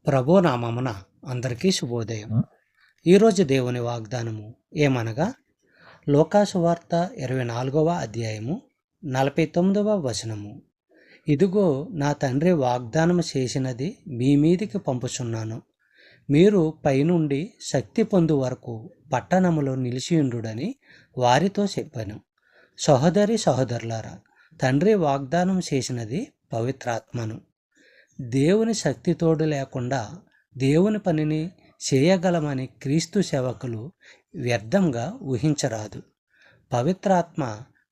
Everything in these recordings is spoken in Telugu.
ప్రభు నామమున అందరికీ శుభోదయం. ఈరోజు దేవుని వాగ్దానము ఏమనగా, లోకాసు వార్త 24వ అధ్యాయము 49వ వచనము. ఇదిగో, నా తండ్రి వాగ్దానము చేసినది మీ మీదికి పంపుచున్నాను. మీరు పైనుండి శక్తి పొందు వరకు పట్టణములో నిలిచియుండుడని వారితో చెప్పాను. సహోదరి సహోదరులారా, తండ్రి వాగ్దానం చేసినది పవిత్రాత్మను. దేవుని శక్తి తోడు లేకుండా దేవుని పనిని చేయగలమని క్రీస్తు సేవకులు వ్యర్థంగా ఊహించరాదు. పవిత్రాత్మ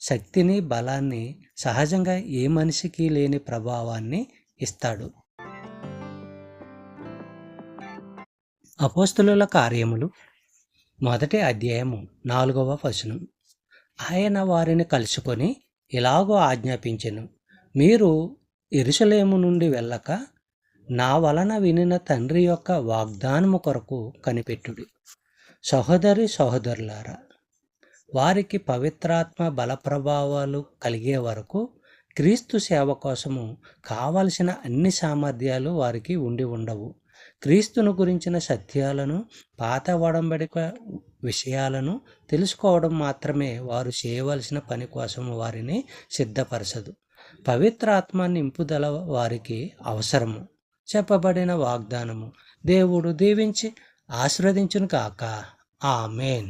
శక్తిని, బలాన్ని, సహజంగా ఏ మనిషికి లేని ప్రభావాన్ని ఇస్తాడు. అపోస్తలుల కార్యములు 1వ అధ్యాయము 4వ వచనం. ఆయన వారిని కలుసుకొని ఇలాగో ఆజ్ఞాపించెను, మీరు యెరూషలేము నుండి వెళ్ళక నా వలన వినిన తండ్రి యొక్క వాగ్దానము కొరకు కనిపెట్టుడి. సహోదరి సహోదరులారా, వారికి పవిత్రాత్మ బల ప్రభావాలు కలిగే వరకు క్రీస్తు సేవ కోసము కావలసిన అన్ని సామర్థ్యాలు వారికి ఉండి ఉండవు. క్రీస్తును గురించిన సత్యాలను, పాత ఒడంబడిక విషయాలను తెలుసుకోవడం మాత్రమే వారు చేయవలసిన పని కోసం వారిని సిద్ధపరచదు. పవిత్రాత్మ నింపుదల వారికి అవసరము. చెప్పబడిన వాగ్దానము దేవుడు దీవించి ఆశీర్వదించును కాక. ఆమేన్.